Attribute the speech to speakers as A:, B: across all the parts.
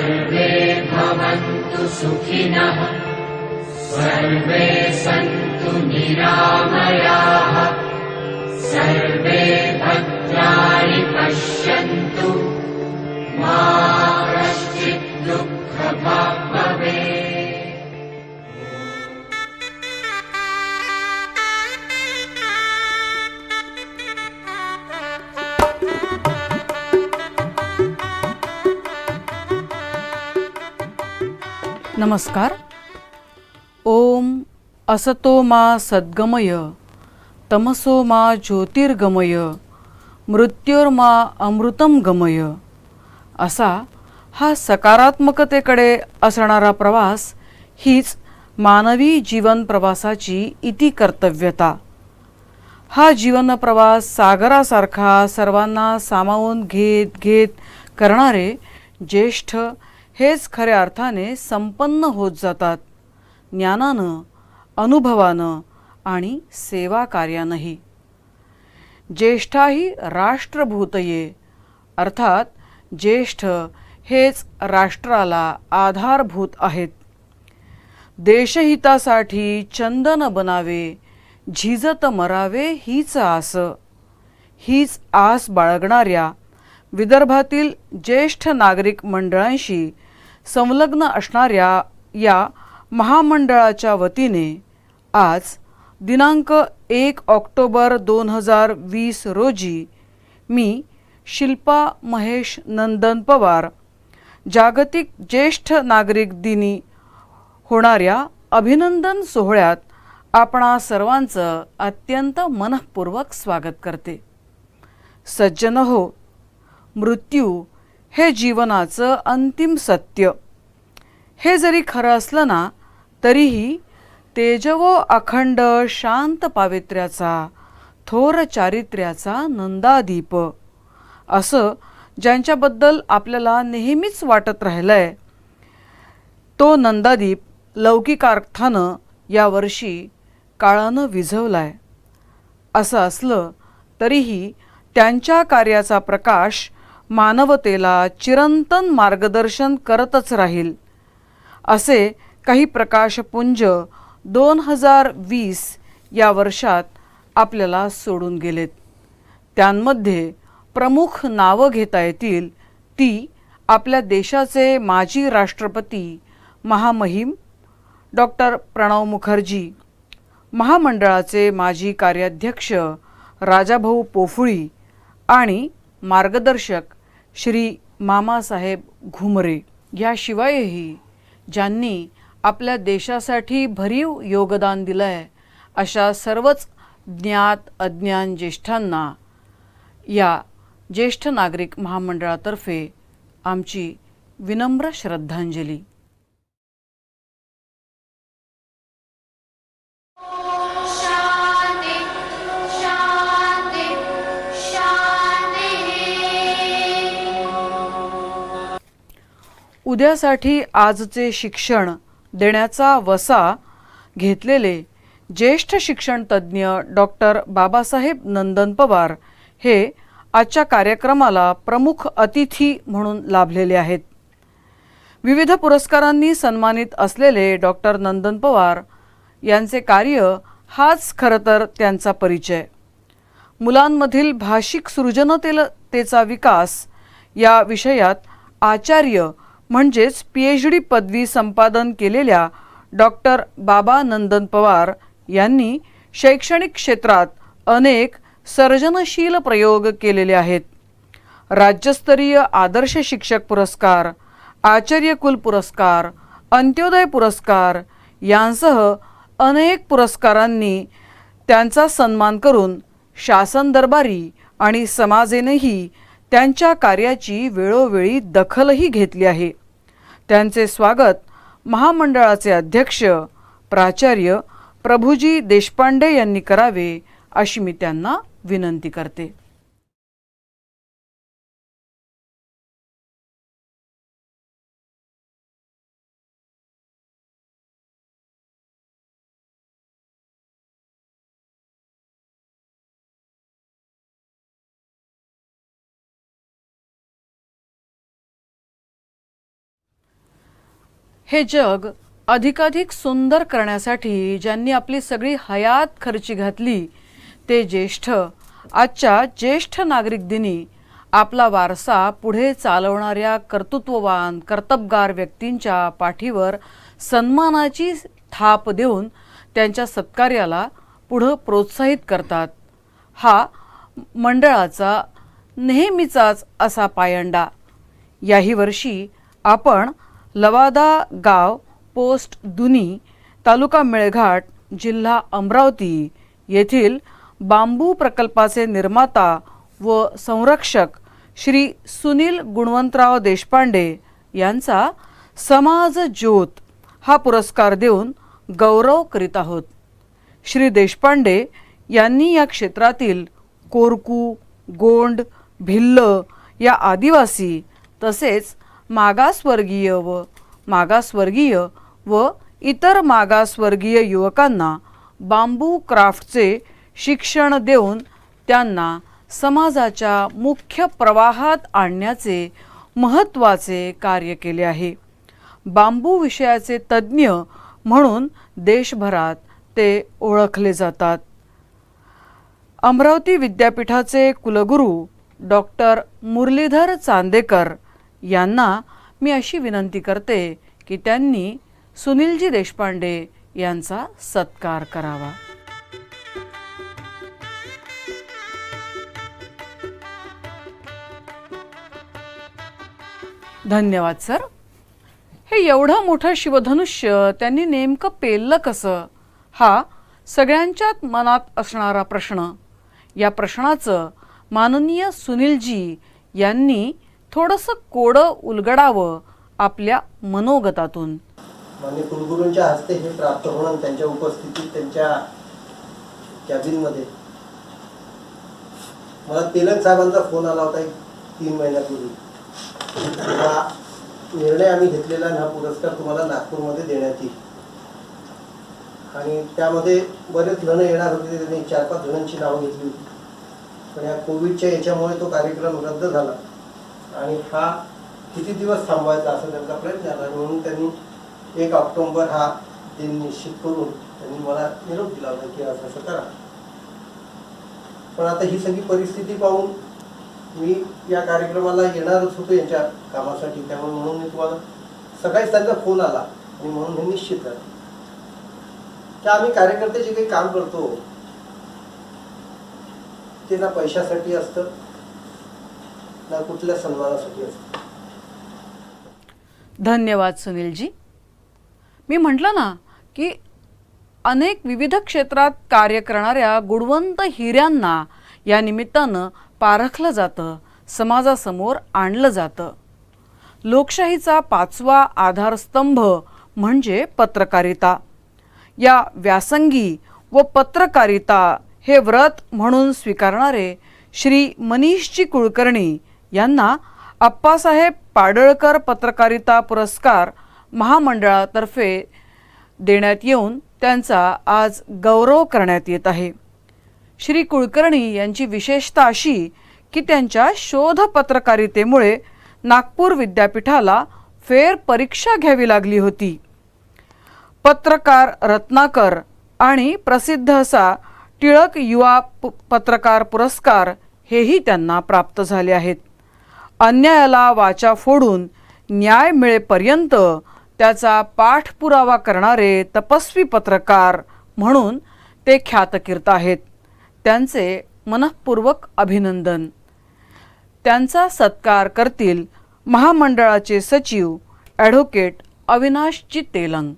A: सर्वे भवन्तु सुखिनः सर्वे सन्तु निरामयाः सर्वे भद्राणि पश्यन्तु मा कश्चित् दुःखभाग् भवेत्।
B: नमस्कार. ओम असतो मा सद्गमय तमसो मा ज्योतिर्गमय मृत्योर्मा अमृतम गमय असा हा सकारात्मकतेकडे असणारा प्रवास हीच मानवी जीवन प्रवासाची इति कर्तव्यता. हा जीवन प्रवास सागरासारखा सर्वांना सामावून घेत करणारे ज्येष्ठ हेच खऱ्या अर्थाने संपन्न होत जातात, ज्ञानानं, अनुभवानं आणि सेवा कार्यानंही. ज्येष्ठाही राष्ट्रभूतये अर्थात ज्येष्ठ हेच राष्ट्राला आधारभूत आहेत. देशहितासाठी चंदन बनावे झिजत मरावे हीच आस बाळगणाऱ्या विदर्भातील ज्येष्ठ नागरिक मंडळांशी संलग्न असणाऱ्या या महामंडळाच्या वतीने आज दिनांक 1 ऑक्टोबर 2020 रोजी मी शिल्पा महेश नंदन पवार जागतिक ज्येष्ठ नागरिक दिनी होणाऱ्या अभिनंदन सोहळ्यात आपणा सर्वांचं अत्यंत मनःपूर्वक स्वागत करते. सज्जनहो, मृत्यू हे जीवनाचं अंतिम सत्य. हे जरी खरं असलं ना तरीही तेजवो अखंड शांत पावित्र्याचा थोर चारित्र्याचा नंदादीप असं ज्यांच्याबद्दल आपल्याला नेहमीच वाटत राहिलंय, तो नंदादीप लौकिकार्थानं यावर्षी काळानं विझवलाय. असं असलं तरीही त्यांच्या कार्याचा प्रकाश मानवतेला चिरंतन मार्गदर्शन करतच राहील. असे काही प्रकाशपुंज 2020 या वर्षात आपल्याला सोडून गेलेत. त्यांमध्ये प्रमुख नावं घेता येतील ती आपल्या देशाचे माजी राष्ट्रपती महामहिम डॉक्टर प्रणव मुखर्जी, महामंडळाचे माजी कार्याध्यक्ष राजाभाऊ पोफळी आणि मार्गदर्शक श्री मामासाहेब घुमरे. याशिवायही ज्यांनी आपल्या देशासाठी भरीव योगदान दिलंय अशा सर्वच ज्ञात अज्ञान ज्येष्ठांना या ज्येष्ठ नागरिक महामंडळातर्फे आमची विनम्र श्रद्धांजली. उद्यासाठी आजचे शिक्षण देण्याचा वसा घेतलेले ज्येष्ठ शिक्षण तज्ज्ञ डॉक्टर बाबासाहेब नंदन पवार हे आजच्या कार्यक्रमाला प्रमुख अतिथी म्हणून लाभलेले आहेत. विविध पुरस्कारांनी सन्मानित असलेले डॉक्टर नंदन पवार यांचे कार्य हाच खरं तर त्यांचा परिचय. मुलांमधील भाषिक सृजनतेचा विकास या विषयात आचार्य म्हणजेच PhD पदवी संपादन केलेल्या डॉक्टर बाबा नंदन पवार यांनी शैक्षणिक क्षेत्रात अनेक सर्जनशील प्रयोग केलेले आहेत. राज्यस्तरीय आदर्श शिक्षक पुरस्कार, आचार्यकुल पुरस्कार, अंत्योदय पुरस्कार यांसह अनेक पुरस्कारांनी त्यांचा सन्मान करून शासन दरबारी आणि समाजेनेही त्यांच्या कार्याची वेळोवेळी दखलही घेतली आहे. त्यांचे स्वागत महामंडळाचे अध्यक्ष प्राचार्य प्रभुजी देशपांडे यांनी करावे अशी मी त्यांना विनंती करते. हे जग अधिकाधिक सुंदर करण्यासाठी ज्यांनी आपली सगळी हयात खर्ची घातली ते ज्येष्ठ आजच्या ज्येष्ठ नागरिक दिनी आपला वारसा पुढे चालवणाऱ्या कर्तृत्ववान कर्तबगार व्यक्तींच्या पाठीवर सन्मानाची थाप देऊन त्यांच्या सत्कार्याला पुढे प्रोत्साहित करतात. हा मंडळाचा नेहमीचाच असा पायंडा. याही वर्षी आपण लवादा गाव पोस्ट दुनी तालुका मेळघाट जिल्हा अमरावती येथील बांबू प्रकल्पाचे निर्माता व संरक्षक श्री सुनील गुणवंतराव देशपांडे यांचा समाज ज्योत हा पुरस्कार देऊन गौरव करीत आहोत. श्री देशपांडे यांनी या क्षेत्रातील कोरकू, गोंड, भिल्ल या आदिवासी तसेच मागासवर्गीय व इतर मागासवर्गीय युवकांना बांबू क्राफ्टचे शिक्षण देऊन त्यांना समाजाच्या मुख्य प्रवाहात आणण्याचे महत्त्वाचे कार्य केले आहे. बांबू विषयाचे तज्ज्ञ म्हणून देशभरात ते ओळखले जातात. अमरावती विद्यापीठाचे कुलगुरू डॉक्टर मुरलीधर चांदेकर यांना मी अशी विनंती करते की त्यांनी सुनीलजी देशपांडे यांचा सत्कार करावा. धन्यवाद सर. हे एवढं मोठं शिवधनुष्य त्यांनी नेमकं पेललं कसं, हा सगळ्यांच्याच मनात असणारा प्रश्न. या प्रश्नाचं माननीय सुनीलजी यांनी थोडंसं कोडं उलगडावं आपल्या मनोगतातून.
C: माननीय कुलगुरूंच्या हस्ते हे प्राप्त होणं, त्यांच्या उपस्थितीत त्यांच्या कॅबिनमध्ये मला तेलंग साहेबांचा फोन आला होता 3 महिन्यापूर्वी. हा निर्णय आम्ही घेतलेला हा पुरस्कार तुम्हाला नागपूरमध्ये देण्यात येईल आणि त्यामध्ये बरेच जण येणार होते. त्यांनी 4-5 जणांची नावं घेतली होती, पण या कोविडच्या याच्यामुळे तो कार्यक्रम रद्द झाला आणि हा किती दिवस थांबवायचा असा त्यांचा प्रयत्न झाला. म्हणून त्यांनी 1 ऑक्टोबर हा दिन निश्चित करून त्यांनी मला निरोप दिला होता की असं असं करा. पण आता ही सगळी परिस्थिती पाहून मी या कार्यक्रमाला येणारच होतो यांच्या कामासाठी. त्यामुळे म्हणून मी तुम्हाला सकाळीच त्यांचा फोन आला आणि म्हणून हे निश्चित झालं की आम्ही कार्यकर्ते जे काही काम करतो ते ना पैशासाठी असतं ना कुठल्या सन्मानासाठी असतं.
B: धन्यवाद सुनीलजी. मी म्हटलं ना की अनेक विविध क्षेत्रात कार्य करणाऱ्या गुणवंत हिऱ्यांना या निमित्तानं पारखलं जातं, समाजासमोर आणलं जातं. लोकशाहीचा 5वा आधारस्तंभ म्हणजे पत्रकारिता. या व्यासंगी व पत्रकारिता हे व्रत म्हणून स्वीकारणारे श्री मनीषजी कुलकर्णी यांना अप्पासाहेब पाडळकर पत्रकारिता पुरस्कार महामंडळातर्फे देण्यात येऊन त्यांचा आज गौरव करण्यात येत आहे. श्री कुलकर्णी यांची विशेषता अशी की त्यांच्या शोध पत्रकारितेमुळे नागपूर विद्यापीठाला फेर परीक्षा घ्यावी लागली होती. पत्रकार रत्नाकर आणि प्रसिद्ध असा टिळक युवा पत्रकार पुरस्कार हेही त्यांना प्राप्त झाले आहेत. अन्यायाला वाचा फोडून न्याय मिळेपर्यंत त्याचा पाठपुरावा करणारे तपस्वी पत्रकार म्हणून ते ख्यातकीर्त आहेत. त्यांचे मनःपूर्वक अभिनंदन. त्यांचा सत्कार करतील महामंडळाचे सचिव ॲडव्होकेट अविनाशजी तेलंग.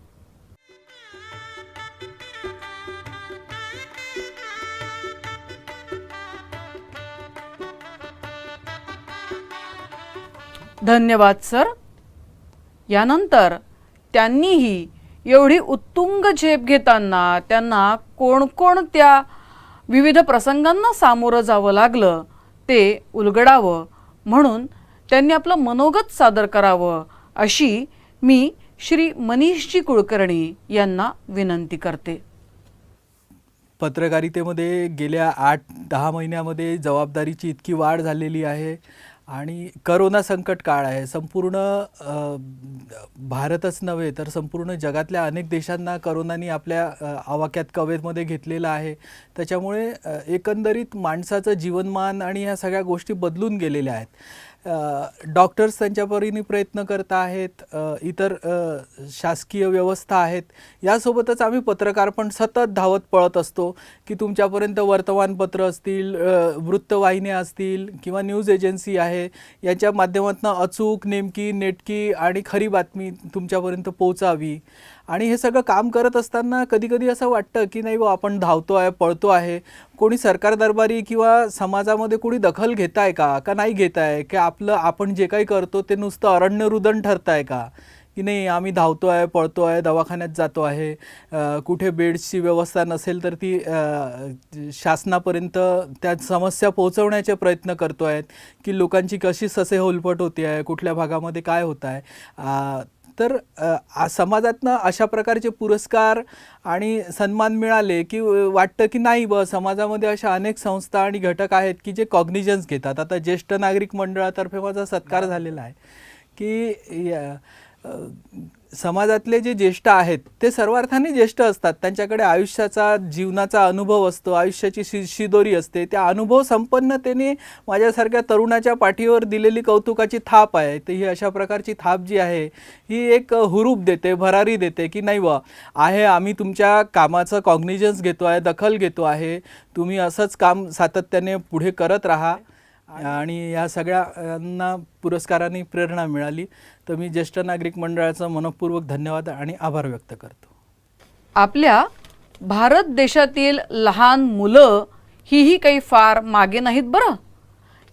B: धन्यवाद सर. यानंतर त्यांनीही एवढी उत्तुंग झेप घेताना त्यांना कोणकोणत्या विविध प्रसंगांना सामोरं जावं लागलं ते उलगडावं म्हणून त्यांनी आपलं मनोगत सादर करावं अशी मी श्री मनीषजी कुलकर्णी यांना विनंती करते.
D: पत्रकारितेमध्ये गेल्या 8-10 महिन्यामध्ये जबाबदारीची इतकी वाढ झालेली आहे आणि करोना संकट काळ आहे. संपूर्ण भारतच नव्हे तर संपूर्ण जगातल्या अनेक देशांना करोनाने आपल्या आवाक्यात कवेमध्ये घेतलेलं आहे. त्याच्यामुळे एकंदरीत माणसाचं जीवनमान आणि ह्या सगळ्या गोष्टी बदलून गेलेल्या आहेत. डॉक्टर्स त्यांच्या परीने प्रयत्न करत आहेत, इतर शासकीय व्यवस्था आहेत. यासोबतच आम्ही पत्रकार पण सतत धावत पळत असतो की तुमच्यापर्यंत वर्तमानपत्र असतील, वृत्तवाहिन्या असतील किंवा न्यूज एजन्सी आहे, याच्या माध्यमातून अचूक, नेमकी, नेटकी आणि खरी बातमी तुमच्यापर्यंत पोहोचावी. आणि हे सगळं काम करत असताना कधीकधी असं वाटतं की नाही बा, आपण धावतो आहे, पळतो आहे, कोणी सरकार दरबारी किंवा समाजामध्ये कोणी दखल घेत आहे का नाही घेत आहे, की आपण जे काही करतो ते नुसतं अरण्यरुदन ठरत आहे का, की नाही आम्ही धावतो आहे, पळतो आहे, दवाखान्यात जातो आहे, कुठे बेड्सची व्यवस्था नसेल तर ती शासनापर्यंत त्या समस्या पोहोचवण्याचे प्रयत्न करतो आहेत, की लोकांची कशी ससे होलपट होती आहे, कुठल्या भागामध्ये काय होत आहे. तर समाजातनं अशा प्रकारचे पुरस्कार आणि सन्मान मिळाले की वाटतं की नाही समाजामध्ये अशा अनेक संस्था आणि घटक आहेत की जे कॉग्निजन्स घेतात. आता ज्येष्ठ नागरिक मंडळातर्फे माझा सत्कार झालेला आहे की समाजातले जे ज्येष्ठ आहेत ते सर्वार्थाने ज्येष्ठ असतात. त्यांच्याकडे आयुष्याचा, जीवनाचा अनुभव असतो, आयुष्याची शिदोरी असते. त्या अनुभव संपन्नतेने माझ्यासारख्या तरुणाच्या पाठीवर दिलेली कौतुकाची थाप आहे. तर ही अशा प्रकारची थाप जी आहे ही एक हुरूप देते, भरारी देते की नाही आहे, आम्ही तुमच्या कामाचं कॉग्निजन्स घेतो आहे, दखल घेतो आहे, तुम्ही असंच काम सातत्याने पुढे करत राहा. आणि या सगळ्यांना पुरस्काराने प्रेरणा मिळाली. तर मी ज्येष्ठ नागरिक मंडळाचा मनपूर्वक धन्यवाद आणि आभार व्यक्त करतो.
B: आपल्या भारत देशातील लहान मुलं ही काही फार मागे नाहीत बरं.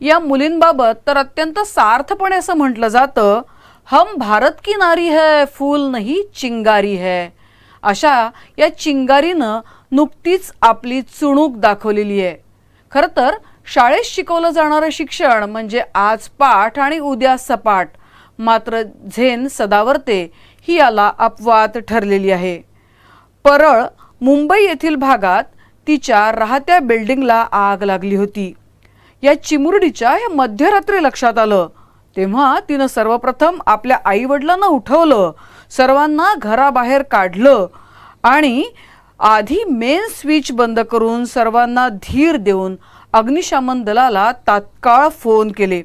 B: या मुलींबाबत तर अत्यंत सार्थपणे असं म्हटलं जातं, हम भारत की नारी है, फूल नहीं चिंगारी है. अशा या चिंगारीनं नुकतीच आपली चुणूक दाखवलेली आहे. खरं तर शाळेत शिकवलं जाणारं शिक्षण म्हणजे आज पाठ आणि उद्या सपाट. मात्र झेन सदावर्ते ही याला अपवाद ठरलेली आहे. परळ, मुंबई येथील भागात तिच्या राहत्या बिल्डिंगला आग लागली होती. या चिमुरडीच्या या मध्यरात्री लक्षात आलं तेव्हा तिनं सर्वप्रथम आपल्या आईवडिलांना उठवलं, सर्वांना घराबाहेर काढलं आणि आधी मेन स्विच बंद करून सर्वांना धीर देऊन अग्निशमन दलाला तात्काळ फोन केले.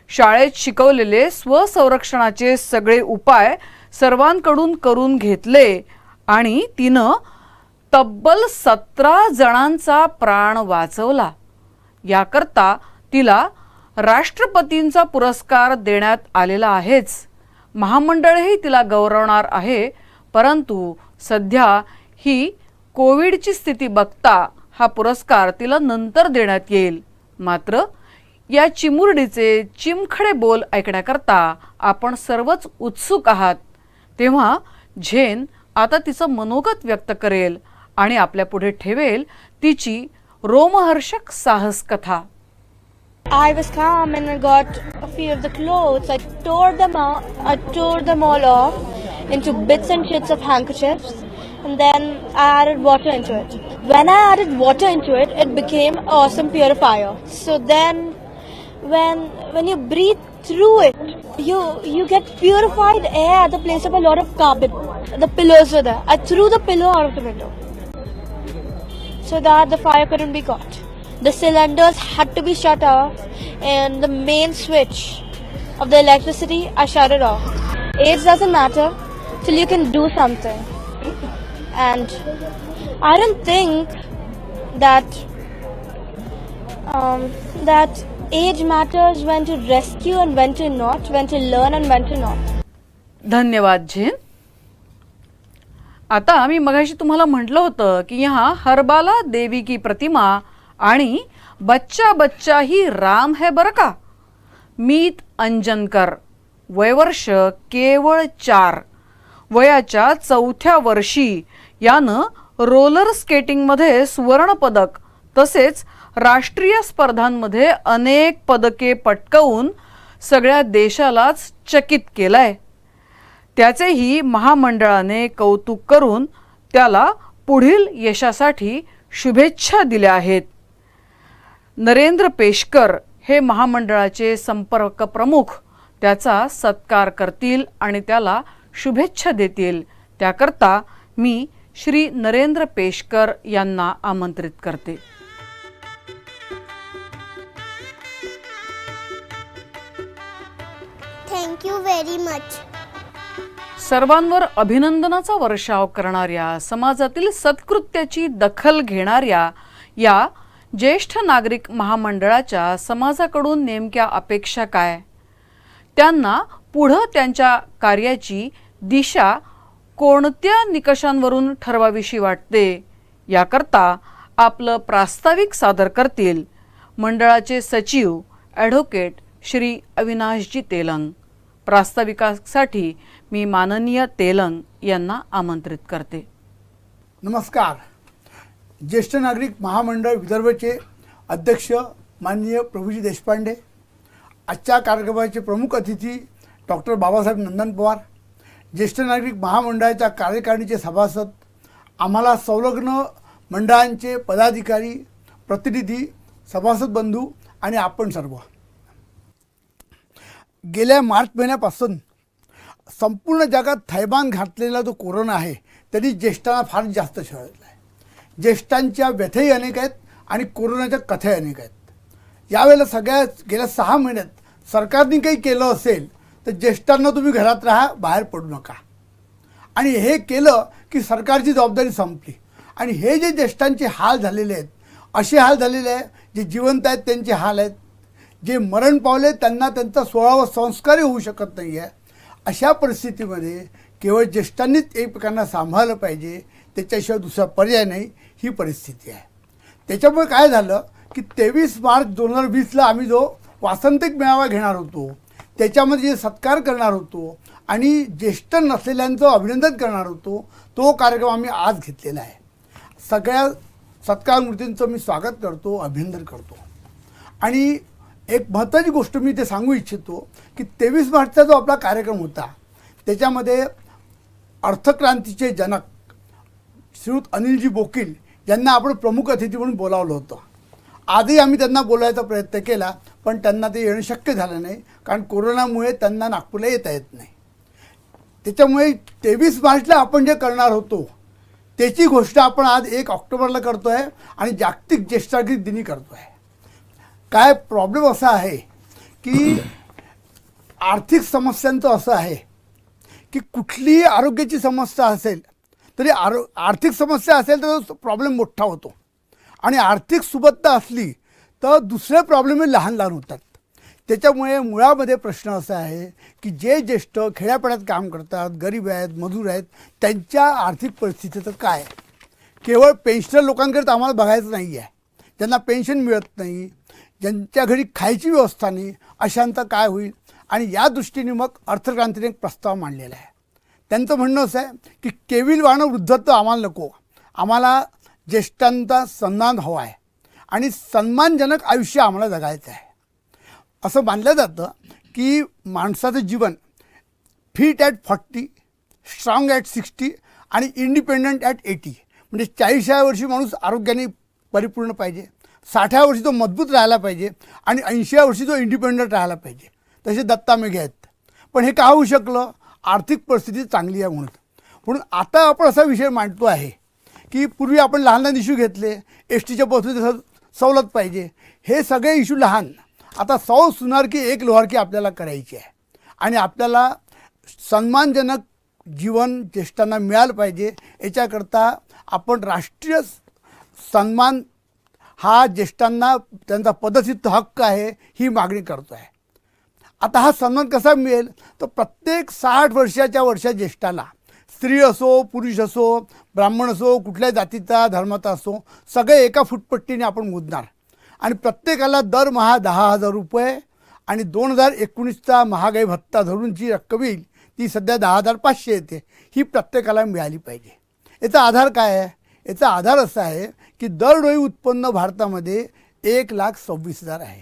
B: शाळेत शिकवलेले स्वसंरक्षणाचे सगळे उपाय सर्वांकडून करून घेतले आणि तिनं तब्बल 17 जणांचा प्राण वाचवला. याकरता तिला राष्ट्रपतींचा पुरस्कार देण्यात आलेला आहेच. महामंडळही तिला गौरवणार आहे. परंतु सध्या ही कोविडची स्थिती बघता हा पुरस्कार तिला नंतर देण्यात येईल. मात्र या चिमुरडीचे चिमखडे बोल ऐकण्याकरता आपण सर्वच उत्सुक आहात. तेव्हा झेन आता तिचं मनोगत व्यक्त करेल आणि आपल्या पुढे ठेवेल तिची रोमहर्षक साहस कथा.
E: I was calm and I got a few of the clothes. I tore them all off into bits and shits of handkerchiefs, and then I added water into it. When I added water into it, it became an awesome purifier. So then, when you breathe through it, you get purified air at the place of a lot of carbon. The pillows were there. I threw the pillow out of the window so that the fire couldn't be caught. The cylinders had to be shut off, and the main switch of the electricity, I shut it off. Age doesn't matter till you can do something. And I don't think that age matters, when to rescue and when to not, when to learn and when to not.
B: धन्यवाद Zen. आता मी मगाशी तुम्हाला म्हटलं होतं की यहाँ हरबाला देवी की प्रतिमा आणि बच्चा बच्चा ही राम है बरं का. मीत अंजनकर, वयवर्ष केवळ 4, वयाच्या 4थ्या वर्षी यानं रोलर स्केटिंगमध्ये सुवर्णपदक तसेच राष्ट्रीय स्पर्धांमध्ये अनेक पदके पटकावून सगळ्या देशालाच चकित केलंय. त्याचेही महामंडळाने कौतुक करून त्याला पुढील यशासाठी शुभेच्छा दिल्या आहेत. नरेंद्र पेशकर हे महामंडळाचे संपर्क प्रमुख त्याचा सत्कार करतील आणि त्याला शुभेच्छा देतील. त्याकरता मी श्री नरेंद्र पेशकर यांना आमंत्रित करते.
F: Thank you very much.
B: सर्वांवर अभिनंदनाचा वर्षाव करणाऱ्या, समाजातील सत्कृत्याची दखल घेणाऱ्या या ज्येष्ठ नागरिक महामंडळाच्या समाजाकडून नेमक्या अपेक्षा काय? त्यांना पुढं त्यांच्या कार्याची दिशा कोणत्या निकषांवरून ठरवावीशी वाटते? याकरता आपलं प्रास्ताविक सादर करतील मंडळाचे सचिव ॲडव्होकेट श्री अविनाशजी तेलंग. प्रास्ताविकासाठी मी माननीय तेलंग यांना आमंत्रित करते.
G: नमस्कार. ज्येष्ठ नागरिक महामंडळ विदर्भचे अध्यक्ष माननीय प्रभूजी देशपांडे, आजच्या कार्यक्रमाचे प्रमुख अतिथी डॉक्टर बाबासाहेब नंदन पवार, ज्येष्ठ नागरिक महामंडळाच्या कार्यकारिणीचे सभासद, आम्हाला संलग्न मंडळांचे पदाधिकारी, प्रतिनिधी, सभासद बंधू आणि आपण सर्व, गेल्या मार्च महिन्यापासून संपूर्ण जगात थैमान घातलेला जो कोरोना आहे त्यांनी ज्येष्ठांना फार जास्त छळलेला आहे. ज्येष्ठांच्या व्यथाही अनेक आहेत आणि कोरोनाच्या कथाही अनेक आहेत. यावेळेला गेल्या 6 महिन्यात सरकारने काही केलं असेल तर ज्येष्ठांना तुम्ही घरात राहा, बाहेर पडू नका, आणि हे केलं की सरकारची जबाबदारी संपली. आणि हे जे ज्येष्ठांचे हाल झालेले आहेत, असे हाल झालेले आहे, जे जिवंत आहेत त्यांचे हाल आहेत, जे मरण पावले त्यांना त्यांचा 16वा संस्कारही होऊ शकत नाही आहे. अशा परिस्थितीमध्ये केवळ ज्येष्ठांनीच एकमेकांना सांभाळलं पाहिजे, त्याच्याशिवाय दुसरा पर्याय नाही, ही परिस्थिती आहे. त्याच्यामुळे काय झालं की 23 मार्च 2020ला आम्ही जो वासंतिक मेळावा घेणार होतो, त्याच्यामध्ये जे सत्कार करणार होतो आणि ज्येष्ठ नसलेल्यांचं अभिनंदन करणार होतो, तो कार्यक्रम आम्ही आज घेतलेला आहे. सगळ्या सत्कार मूर्तींचं मी स्वागत करतो, अभिनंदन करतो. आणि एक महत्त्वाची गोष्ट मी ते सांगू इच्छितो की 23 मार्चचा जो आपला कार्यक्रम होता, त्याच्यामध्ये अर्थक्रांतीचे जनक श्रीयुत अनिलजी बोकील यांना आपण प्रमुख अतिथी म्हणून बोलावलं होतं. आजही आम्ही त्यांना बोलायचा प्रयत्न केला, पण त्यांना ते येणं शक्य झालं नाही, कारण कोरोनामुळे त्यांना नागपूरला येता येत नाही. त्याच्यामुळे 23 मार्चला आपण जे करणार होतो त्याची गोष्ट आपण आज 1 ऑक्टोबरला करतो आहे आणि जागतिक ज्येष्ठ नागरिक दिनी करतो आहे. काय प्रॉब्लेम असा आहे की आर्थिक समस्यांचं असं आहे की कुठलीही आरोग्याची समस्या असेल तरी आर्थिक समस्या असेल तर तो प्रॉब्लेम मोठा होतो, आणि आर्थिक सुबत्ता असली तर दुसरे प्रॉब्लेम लहान लहान होतात. त्याच्यामुळे मुळामध्ये प्रश्न असा आहे की जे ज्येष्ठ खेड्यापाड्यात काम करतात, गरीब आहेत, मजूर आहेत, त्यांच्या आर्थिक परिस्थितीचं काय, केवळ पेन्शनर लोकांकडे तर आम्हाला बघायचं नाही आहे. ज्यांना पेन्शन मिळत नाही, ज्यांच्या घरी खायची व्यवस्था नाही, अशांचं काय होईल. आणि या दृष्टीने मग अर्थक्रांतीने एक प्रस्ताव मांडलेला आहे. त्यांचं म्हणणं असं आहे की केविलवाणं वृद्धत्व आम्हाला नको, आम्हाला ज्येष्ठांचा सन्मान हवा आहे आणि सन्मानजनक आयुष्य आम्हाला जगायचं आहे. असं मानलं जातं की माणसाचं जीवन फिट ॲट 40, स्ट्रॉंग ॲट 60 आणि इंडिपेंडंट ॲट 80, म्हणजे 40व्या वर्षी माणूस आरोग्याने परिपूर्ण पाहिजे, 60व्या वर्षी तो मजबूत राहायला पाहिजे आणि 80व्या वर्षी तो इंडिपेंडंट राहायला पाहिजे. तसे दत्ता मेघे आहेत. पण हे का होऊ शकलं? आर्थिक परिस्थिती चांगली आहे म्हणून. म्हणून आता आपण असा विषय मांडतो आहे की पूर्वी आपण लहान लहान इश्यू घेतले, एस टीच्या बसमध्ये सवलत पाहिजे, हे सगळे इश्यू लहान. आता 100 सुनार की 1 लोहार की आपल्याला करायची आहे आणि आपल्याला सन्मानजनक जीवन ज्येष्ठांना मिळालं पाहिजे. याच्याकरता आपण राष्ट्रीय सन्मान हा ज्येष्ठांना त्यांचा पदसिद्ध हक्क आहे ही मागणी करतो आहे. आता हा सन्मान कसा मिळेल? तर प्रत्येक 60 वर्षाच्या ज्येष्ठाला, स्त्री असो, पुरुष असो, ब्राह्मण असो, कुठल्या जातीचा धर्माचा असो, सगळे एका फुटपट्टीने आपण मोजणार आणि प्रत्येकाला दरमहा 10,000 रुपये आणि 2019चा महागाई भत्ता धरून जी रक्कम येईल ती सध्या 10,500 येते, ही प्रत्येकाला मिळाली पाहिजे. याचा आधार काय आहे? याचा आधार असा आहे की दरडोई उत्पन्न भारतामध्ये 1,26,000 आहे,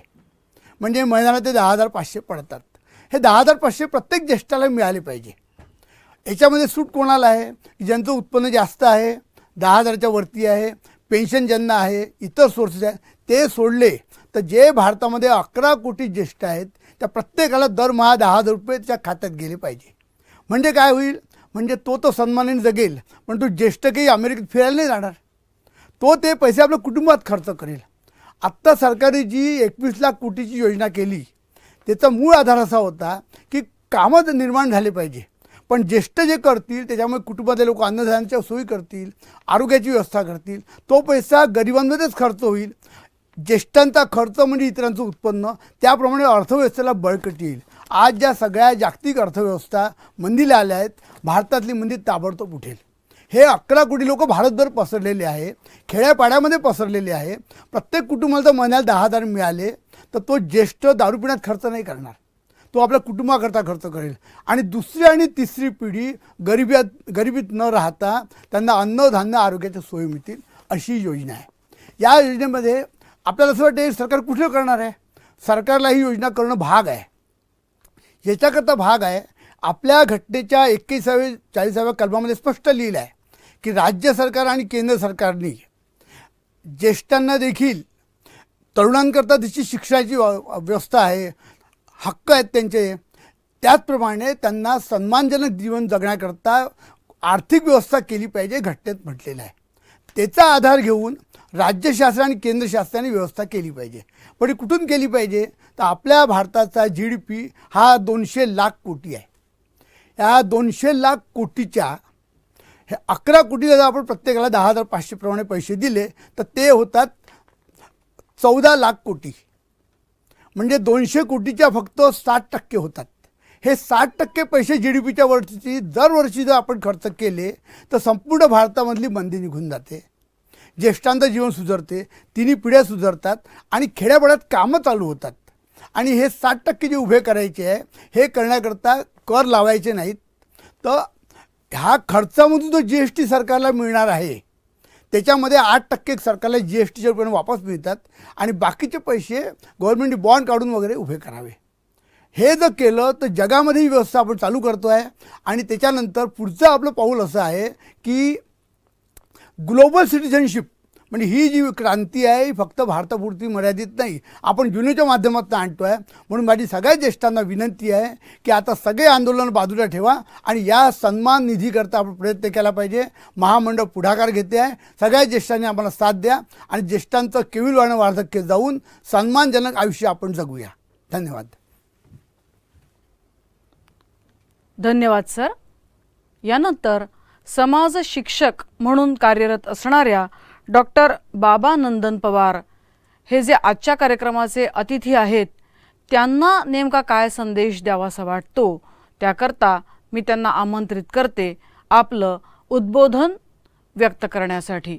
G: म्हणजे महिन्याला ते 10,500 पडतात. हे 10,500 प्रत्येक ज्येष्ठाला मिळाले पाहिजे. याच्यामध्ये सूट कोणाला आहे? ज्यांचं उत्पन्न जास्त आहे, 10,000च्या वरती आहे, पेन्शन ज्यांना आहे, इतर सोर्सेस आहे, ते सोडले तर जे भारतामध्ये 11 कोटी ज्येष्ठ आहेत त्या प्रत्येकाला दरमहा 10,000 रुपये त्याच्या खात्यात गेले पाहिजे. म्हणजे काय होईल, म्हणजे तो सन्मानाने जगेल, पण तो ज्येष्ठ काही अमेरिकेत फिरायला नाही जाणार. तो ते पैसे आपल्या कुटुंबात खर्च करेल. आत्ता सरकारने जी 21 लाख कोटीची योजना केली त्याचा मूळ आधार असा होता की कामं निर्माण झाले पाहिजे, पण ज्येष्ठ जे करतील त्याच्यामुळे कुटुंबातले लोक अन्नधान्याच्या सोयी करतील, आरोग्याची व्यवस्था करतील, तो पैसा गरिबांमध्येच खर्च होईल. ज्येष्ठांचा खर्च म्हणजे इतरांचं उत्पन्न, त्याप्रमाणे अर्थव्यवस्थेला बळकटी येईल. आज ज्या सगळ्या जागतिक अर्थव्यवस्था मंदीला आल्या आहेत, भारतातली मंदी ताबडतोब उठेल. हे 11 कोटी लोक भारतभर पसरलेले आहे, खेड्यापाड्यामध्ये पसरलेले आहे. प्रत्येक कुटुंबाला जर महिन्याला 10,000 मिळाले तर तो ज्येष्ठ दारू पिण्यात खर्च नाही करणार, तो आपल्या कुटुंबाकरता खर्च करेल. आणि दुसरी आणि तिसरी पिढी गरिबीत न राहता त्यांना अन्नधान्य आरोग्याच्या सोयी मिळतील, अशी योजना आहे. या योजनेमध्ये आपल्याला असं वाटतं सरकार कुठलं करणार आहे, सरकारला ही योजना करणं भाग आहे. याच्याकरता भाग आहे, आपल्या घटनेच्या 41-40व्या कलमामध्ये स्पष्ट लिहिलं आहे की राज्य सरकार आणि केंद्र सरकारने ज्येष्ठांना देखील, तरुणांकरता त्याची शिक्षणाची व्यवस्था आहे, हक्क आहेत त्यांचे, त्याचप्रमाणे त्यांना सन्मानजनक जीवन जगण्याकरता आर्थिक व्यवस्था केली पाहिजे, घटनेत म्हटलेलं आहे. त्याचा आधार घेऊन राज्य शासन आणि केंद्र शासनाने व्यवस्था केली पाहिजे. पण कुठून केली पाहिजे, तर आपल्या भारताचा GDP हा 200 लाख कोटी आहे. या 200 लाख कोटीच्या हे 11 कोटीला जर आपण प्रत्येकाला 10,500 प्रमाणे पैसे दिले तर ते होतात 14 लाख कोटी. म्हणजे 200 कोटीच्या फक्त 60% होतात. हे 60% पैसे GDPच्या वरती दरवर्षी जर आपण खर्च केले तर संपूर्ण भारतामधली मंदी निघून जाते, ज्येष्ठांचं जीवन सुधारते, तिन्ही पिढ्या सुधारतात आणि खेड्यापाड्यात कामं चालू होतात. आणि हे 60% जे उभे करायचे आहे, हे करण्याकरता कर लावायचे नाहीत. तर ह्या खर्चामधून जो GST सरकारला मिळणार आहे त्याच्यामध्ये 8% सरकारला GSTच्या रूपाने वापस मिळतात आणि बाकीचे पैसे गव्हर्नमेंट बॉन्ड काढून वगैरे उभे करावे. हे जर केलं तर जगामध्ये ही व्यवस्था आपण चालू करतो आहे. आणि त्याच्यानंतर पुढचं आपलं पाऊल असं आहे की ग्लोबल सिटिझनशिप, म्हणजे ही जी क्रांती आहे ही फक्त भारतापुरती मर्यादित नाही, आपण जुनेच्या माध्यमातून आणतो आहे. म्हणून माझी सगळ्या ज्येष्ठांना विनंती आहे की आता सगळे आंदोलन बाजूला ठेवा आणि या सन्मान निधीकरता आपण प्रयत्न केला पाहिजे. महामंडळ पुढाकार घेते आहे, सगळ्या ज्येष्ठांनी आम्हाला साथ द्या आणि ज्येष्ठांचं केविलवाणं वार्धक्य जाऊन सन्मानजनक आयुष्य आपण जगूया. धन्यवाद.
B: धन्यवाद सर. यानंतर समाज शिक्षक म्हणून कार्यरत असणाऱ्या डॉक्टर बाबा नंदन पवार हे जे आजच्या कार्यक्रमाचे अतिथी आहेत, त्यांना नेमका काय संदेश द्यावासा वाटतो त्याकरता मी त्यांना आमंत्रित करते आपलं उद्बोधन व्यक्त करण्यासाठी.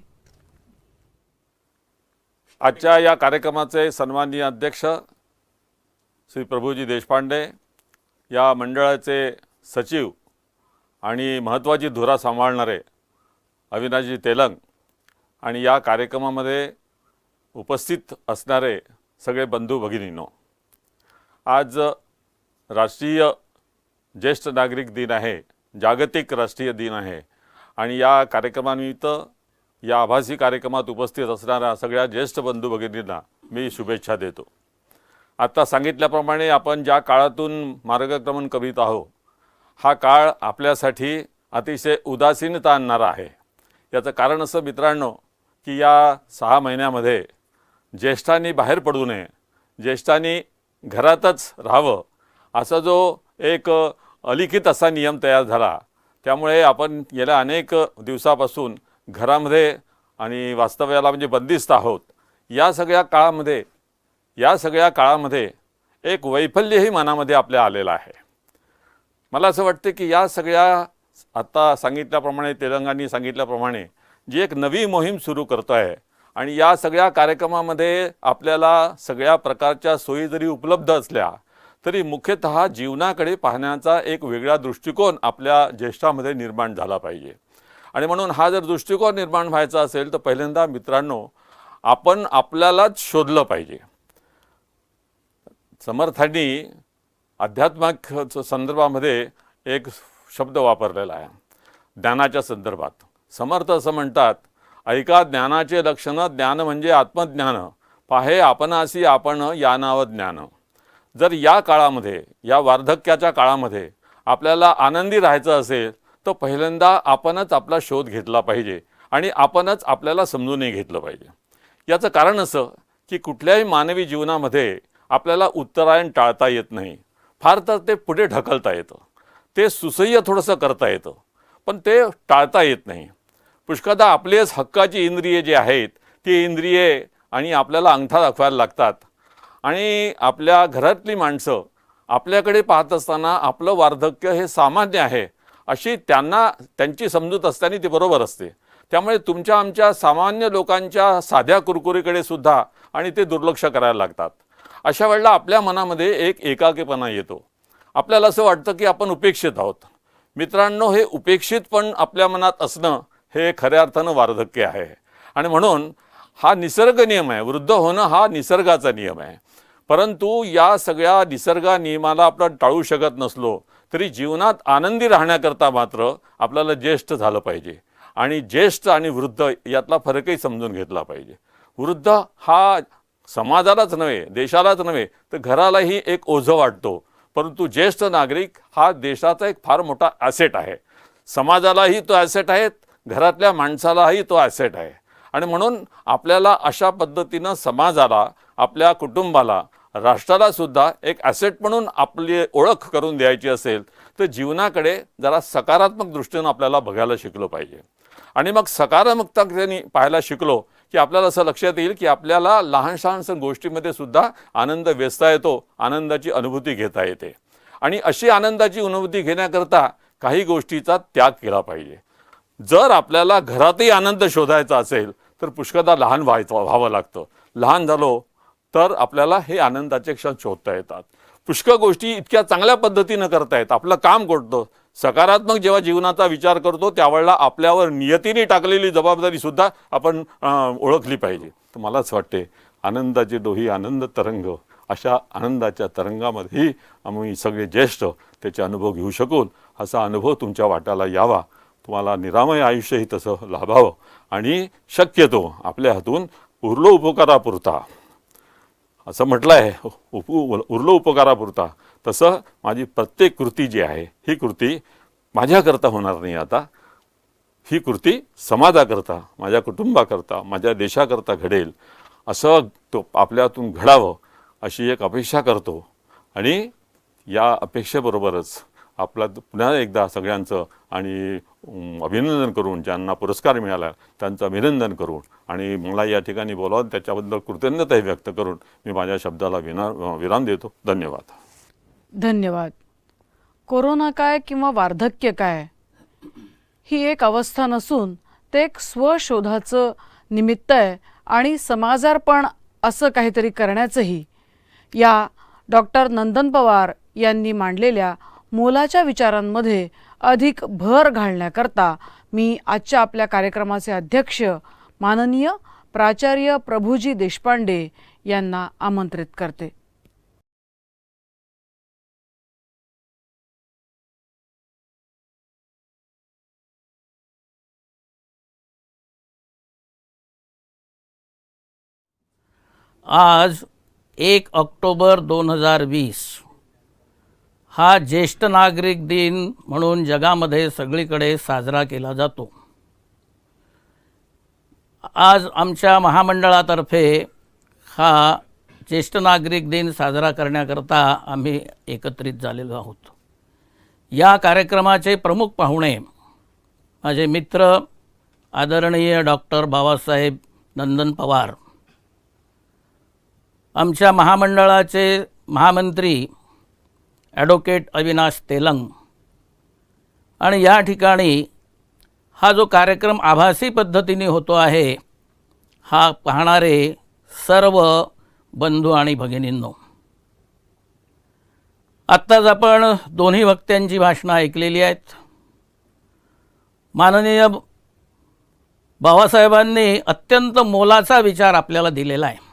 H: आजच्या या कार्यक्रमाचे सन्माननीय अध्यक्ष श्री प्रभुजी देशपांडे, या मंडळाचे सचिव आणि महत्त्वाची धुरा सांभाळणारे अविनाशजी तेलंग आणि या कार्यक्रमामध्ये उपस्थित असणारे सगळे बंधू भगिनींनो, आज राष्ट्रीय ज्येष्ठ नागरिक दिन आहे, जागतिक राष्ट्रीय दिन आहे आणि या कार्यक्रमानिमित्त या आभासी कार्यक्रमात उपस्थित असणाऱ्या सगळ्या ज्येष्ठ बंधू भगिनींना मी शुभेच्छा देतो. आता सांगितल्याप्रमाणे आपण ज्या काळातून मार्गक्रमण करीत आहोत, हा काळ आपल्यासाठी अतिशय उदासीनता आणणारा आहे. याचं कारण असं मित्रांनो की या 6 महिन्यामध्ये ज्येष्ठांनी बाहेर पडू नये, ज्येष्ठांनी घरातच राहावं, असा जो एक अलिखित असा नियम तयार झाला. त्यामुळे आपण गेल्या अनेक दिवसापासून घरामध्ये आणि वास्तव्याला म्हणजे बंदिस्त आहोत. या सगळ्या काळामध्ये एक वैफल्यही मनामध्ये आपल्या आलेलं आहे. मला असं वाटतं की या सगळ्या आता सांगितल्याप्रमाणे, तेलंगानी सांगितल्याप्रमाणे जी एक नवी मोहीम सुरू करतो आहे आणि या सगळ्या कार्यक्रमामध्ये आपल्याला सगळ्या प्रकारच्या सोयी जरी उपलब्ध असल्या तरी मुख्यतः जीवनाकडे पाहण्याचा एक वेगळा दृष्टिकोन आपल्या ज्येष्ठामध्ये निर्माण झाला पाहिजे. आणि म्हणून हा जर दृष्टिकोन निर्माण व्हायचा असेल तर पहिल्यांदा मित्रांनो आपण आपल्यालाच शोधलं पाहिजे. समर्थांनी आध्यात्मिक संदर्भामध्ये एक शब्द वापरलेला आहे ज्ञानाच्या संदर्भात. समर्थ असं म्हणतात, ऐका ज्ञानाचे लक्षणं, ज्ञान म्हणजे आत्मज्ञान, पाहे आपणासी आपण या नाव ज्ञान. जर या काळामध्ये, या वार्धक्याच्या काळामध्ये आपल्याला आनंदी राहायचं असेल तर पहिल्यांदा आपणच आपला शोध घेतला पाहिजे आणि आपणच आपल्याला समजूनही घेतलं पाहिजे. याचं कारण असं की कुठल्याही मानवी जीवनामध्ये आपल्याला उत्तरायण टाळता येत नाही. फार तर ते पुढे ढकलता येतं, ते सुसह्य थोडंसं करता येतं, पण ते टाळता येत नाही. पुष्कळदा आपलेच हक्काची इंद्रिये जी आहेत ती इंद्रिये आणि आपल्याला अंगठा दाखवायला लागतात आणि आपल्या घरातली माणसं आपल्याकडे पाहत असताना आपलं वार्धक्य हे सामान्य आहे अशी त्यांची समजूत असताना ती बरोबर असते. त्यामुळे तुमच्या आमच्या सामान्य लोकांच्या साध्या कुरकुरीकडे सुद्धा आणि ते दुर्लक्ष करायला लागतात. अशा वेळेला आपल्या मनामध्ये एक एकाकीपणा येतो. आपल्याला असं वाटतं की आपण उपेक्षित आहोत. मित्रांनो, हे उपेक्षितपण आपल्या मनात असणं हे खऱ्या अर्थानं वार्धक्य आहे. आणि म्हणून हा निसर्ग नियम आहे, वृद्ध होणं हा निसर्गाचा नियम आहे. परंतु या सगळ्या निसर्ग नियमाला आपण टाळू शकत नसलो तरी जीवनात आनंदी राहण्याकरता मात्र आपल्याला ज्येष्ठ झालं पाहिजे आणि ज्येष्ठ आणि वृद्ध यातला फरकही समजून घेतला पाहिजे. वृद्ध हा समाजालाच नव्हे, देशालाच नव्हे तर घरालाही एक ओझं वाटतो, परंतु ज्येष्ठ नागरिक हा देशाचा एक फार मोठा ॲसेट आहे. समाजालाही तो ॲसेट आहे, घरातल्या माणसालाही तो ॲसेट आहे. आणि म्हणून आपल्याला अशा पद्धतीनं समाजाला, आपल्या कुटुंबाला, राष्ट्राला सुद्धा एक ॲसेट म्हणून आपली ओळख करून द्यायची असेल तर जीवनाकडे जरा सकारात्मक दृष्टीनं आपल्याला बघायला शिकलो पाहिजे. आणि मग सकारात्मकतेने पाहायला शिकलो की आपल्याला असं लक्षात येईल की आपल्याला लहान सहान गोष्टीमध्ये सुद्धा आनंद वेचता येतो, आनंदाची अनुभूती घेता येते. आणि अशी आनंदाची अनुभूती घेण्याकरता काही गोष्टीचा त्याग केला पाहिजे. जर आपल्याला घरातही आनंद शोधायचा असेल तर पुष्कळदा लहान व्हावं लागतं. लहान झालो तर आपल्याला हे आनंदाचे क्षण शोधता येतात. पुष्कळ गोष्टी इतक्या चांगल्या पद्धतीनं करता येतात. आपलं काम करतो, सकारात्मक जेव्हा जीवनाचा विचार करतो त्यावेळेला आपल्यावर नियतीने टाकलेली जबाबदारीसुद्धा आपण ओळखली पाहिजे. तर मलाच वाटते आनंदाची डोही आनंद तरंग, अशा आनंदाच्या तरंगामध्येही आम्ही सगळे ज्येष्ठ त्याचे अनुभव घेऊ शकून असा अनुभव तुमच्या वाट्याला यावा, तुम्हाला निरामय आयुष्यही तसं लाभावं आणि शक्यतो आपल्या हातून उरलो उपकारापुरता, असं म्हटलं आहे, उरलो उपकारापुरता, तसं माझी प्रत्येक कृती जी आहे ही कृती माझ्याकरता होणार नाही. आता ही कृती समाजाकरता, माझ्या कुटुंबाकरता, माझ्या देशाकरता घडेल असं तो आपल्यातून घडावं अशी एक अपेक्षा करतो. आणि या अपेक्षेबरोबरच आपला पुन्हा एकदा सगळ्यांचं आणि अभिनंदन करून, ज्यांना पुरस्कार मिळाला त्यांचं अभिनंदन करून आणि मला या ठिकाणी बोलावं त्याच्याबद्दल कृतज्ञताही व्यक्त करून मी माझ्या शब्दाला विराम देतो. धन्यवाद.
B: धन्यवाद. कोरोना काय किंवा वार्धक्य काय ही एक अवस्था नसून ते एक स्वशोधाचं निमित्त आहे आणि समाजार्पण असं काहीतरी करण्याचंही या डॉक्टर नंदन पवार यांनी मांडलेल्या मोलाच्या विचारांमध्ये अधिक भर घालण्याकरता मी आजच्या आपल्या कार्यक्रमाचे अध्यक्ष माननीय प्राचार्य प्रभुजी देशपांडे यांना आमंत्रित करते.
I: आज 1 ऑक्टोबर 2020 हा ज्येष्ठ नागरिक दिन म्हणून जगामध्ये सगळीकडे साजरा केला जातो. आज आमच्या महामंडळातर्फे हा ज्येष्ठ नागरिक दिन साजरा करण्याकरता आम्ही एकत्रित झालेलो आहोत. या कार्यक्रमाचे प्रमुख पाहुणे माझे मित्र आदरणीय डॉक्टर बाबासाहेब नंदन पवार, आमच्या महामंडळाचे महामंत्री ॲडव्होकेट अविनाश तेलंग, आणि या ठिकाणी हा जो कार्यक्रम आभासी पद्धतीने होतो आहे हा पाहणारे सर्व बंधू आणि भगिनींनो. आत्ताच आपण दोन्ही वक्त्यांची भाषणं ऐकलेली आहेत. माननीय बाबासाहेबांनी अत्यंत मोलाचा विचार आपल्याला दिलेला आहे.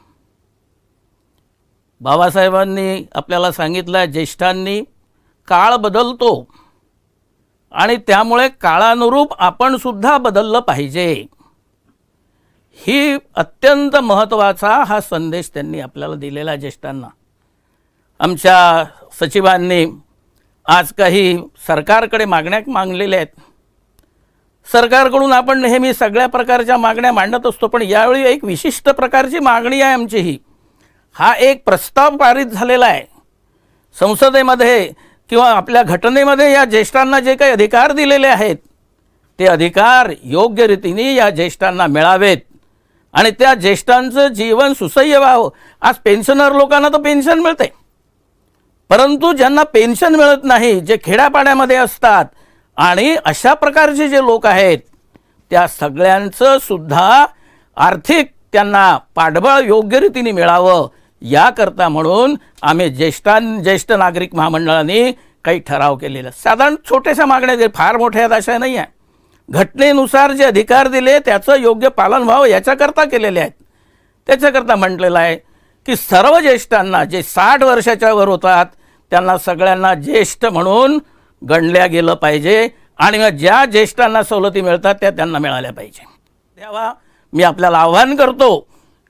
I: बाबासाहेबांनी आपल्याला सांगितलं आहे, ज्येष्ठांनी काळ बदलतो आणि त्यामुळे काळानुरूप आपण सुद्धा बदललं पाहिजे. ही अत्यंत महत्त्वाचा हा संदेश त्यांनी आपल्याला दिलेला आहे ज्येष्ठांना. आमच्या सचिवांनी आज काही सरकारकडे मागण्या मागलेल्या आहेत. सरकारकडून आपण नेहमी सगळ्या प्रकारच्या मागण्या मांडत असतो, पण यावेळी एक विशिष्ट प्रकारची मागणी आहे आमची ही. हा एक प्रस्ताव पारित झालेला आहे संसदेमध्ये किंवा आपल्या घटनेमध्ये. या ज्येष्ठांना जे काही अधिकार दिलेले आहेत ते अधिकार योग्य रीतीने या ज्येष्ठांना मिळावेत आणि त्या ज्येष्ठांचं जीवन सुसह्य व्हावं. आज पेन्शनर लोकांना तर पेन्शन मिळते, परंतु ज्यांना पेन्शन मिळत नाही, जे खेड्यापाड्यामध्ये असतात आणि अशा प्रकारचे जे लोक आहेत त्या सगळ्यांचं सुद्धा आर्थिक त्यांना पाठबळ योग्य रीतीने मिळावं याकरता म्हणून आम्ही ज्येष्ठ नागरिक महामंडळाने काही ठराव केलेला. साधारण छोट्याशा मागण्या दिल्या, फार मोठ्या अशा नाही आहे. घटनेनुसार जे अधिकार दिले त्याचं योग्य पालन व्हावं याच्याकरता केलेले आहेत. त्याच्याकरता म्हटलेलं आहे की सर्व ज्येष्ठांना जे 60 वर्षाच्या वर होतात त्यांना सगळ्यांना ज्येष्ठ म्हणून गणल्या गेलं पाहिजे आणि मग ज्या ज्येष्ठांना सवलती मिळतात त्या त्यांना मिळाल्या पाहिजे. तेव्हा मी आपल्याला आवाहन करतो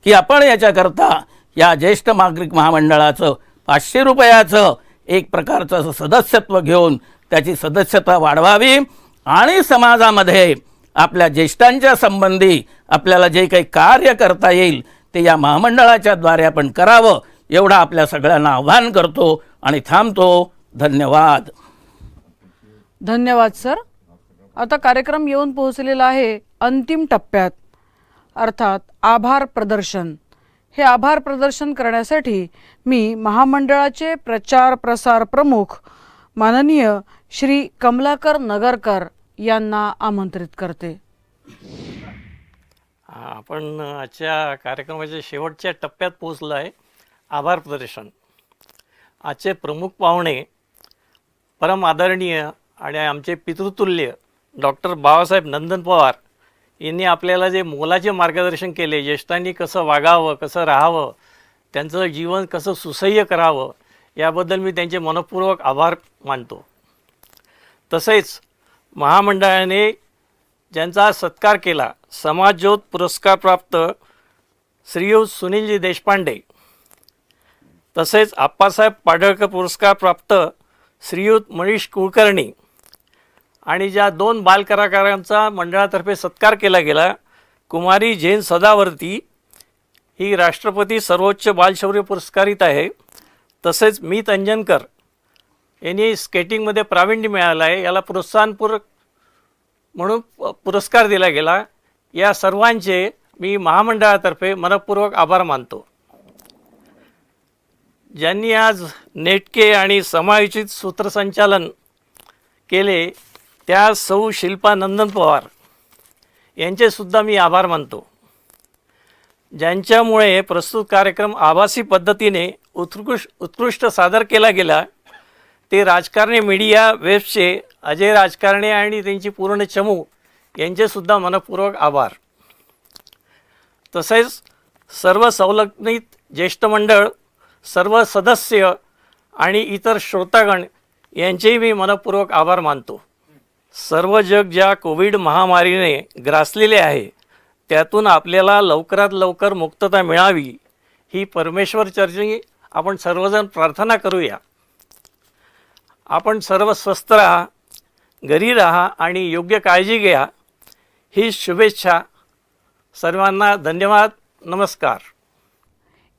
I: की आपण याच्याकरता या ज्येष्ठ नागरिक महामंडळाचं 500 रुपयाचं एक प्रकारचं सदस्यत्व घेऊन त्याची सदस्यता वाढवावी आणि समाजामध्ये आपल्या ज्येष्ठांच्या संबंधी आपल्याला जे काही कार्य करता येईल ते या महामंडळाच्या द्वारे आपण करावं एवढं आपल्या सगळ्यांना आवाहन करतो आणि थांबतो. धन्यवाद.
B: धन्यवाद सर. आता कार्यक्रम येऊन पोहोचलेला आहे अंतिम टप्प्यात, अर्थात आभार प्रदर्शन. हे आभार प्रदर्शन करण्यासाठी मी महामंडळाचे प्रचार प्रसार प्रमुख माननीय श्री कमलाकर नगरकर यांना आमंत्रित करते.
J: आपण आजच्या कार्यक्रमाच्या शेवटच्या टप्प्यात पोहोचलो आहे. आभार प्रदर्शन. आजचे प्रमुख पाहुणे परम आदरणीय आणि आमचे पितृतुल्य डॉक्टर बाबासाहेब नंदन पवार यांनी आपल्याला जे मोलाचे मार्गदर्शन केले, ज्येष्ठांनी कसं वागावं, कसं राहावं, त्यांचं जीवन कसं सुसह्य करावं याबद्दल मी त्यांचे मनपूर्वक आभार मानतो. तसेच महामंडळाने ज्यांचा सत्कार केला, समाजज्योत पुरस्कार प्राप्त श्रीयुत सुनीलजी देशपांडे, तसेच आप्पासाहेब पाडळकर पुरस्कार प्राप्त श्रीयुत मनीष कुलकर्णी आणि ज्या 2 बालकलाकारांचा मंडळातर्फे सत्कार केला गेला, कुमारी जैन सदावर्ती ही राष्ट्रपती सर्वोच्च बालशौर्य पुरस्कारित आहे. तसेच मीत अंजनकर यांनी स्केटिंगमध्ये प्रावीण्य मिळालं आहे, याला प्रोत्साहनपूर्वक म्हणून पुरस्कार दिला गेला. या सर्वांचे मी महामंडळातर्फे मनपूर्वक आभार मानतो. ज्यांनी आज नेटके आणि समायोजित सूत्रसंचालन केले त्या सौ शिल्पा नंदन पवार यांचेसुद्धा मी आभार मानतो. ज्यांच्यामुळे प्रस्तुत कार्यक्रम आभासी पद्धतीने उत्कृष्ट सादर केला गेला ते राजकारणी मीडिया वेब्सचे अजय राजकारणे आणि त्यांची पूर्ण चमू यांचेसुद्धा मनपूर्वक आभार. तसेच सर्व संलग्नित ज्येष्ठ मंडळ, सर्व सदस्य आणि इतर श्रोतागण यांचेही मी मनपूर्वक आभार मानतो. सर्व जग ज्या कोविड महामारीने ग्रासलेले आहे त्यातून आपल्याला लवकरात लवकर मुक्तता मिळावी ही परमेश्वर चरणी आपण सर्वजण प्रार्थना करूया. आपण सर्व स्वस्थ राहा, घरी राहा आणि योग्य काळजी घ्या ही शुभेच्छा. सर्वांना धन्यवाद. नमस्कार.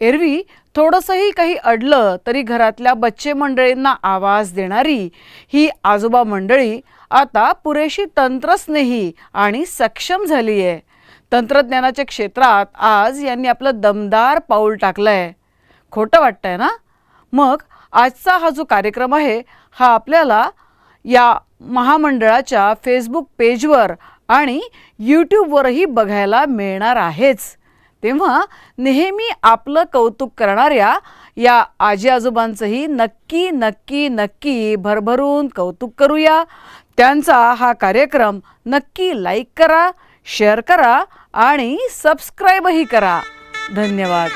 B: एरवी थोडंसंही काही अडलं तरी घरातल्या बच्चे मंडळींना आवाज देणारी ही आजोबा मंडळी आता पुरेशी तंत्रस्नेही आणि सक्षम झाली आहे. तंत्रज्ञानाच्या क्षेत्रात आज यांनी आपलं दमदार पाऊल टाकलंय. खोटं वाटतंय ना? मग आजचा हा जो कार्यक्रम आहे हा आपल्याला या महामंडळाच्या फेसबुक पेजवर आणि यूट्यूबवरही बघायला मिळणार आहेच. तेव्हा नेहमी आपलं कौतुक करणाऱ्या या आजी आजोबांचंही नक्की नक्की नक्की भरभरून कौतुक करूया. त्यांचा हा कार्यक्रम नक्की लाईक करा, शेअर करा आणि सबस्क्राईबही करा. धन्यवाद.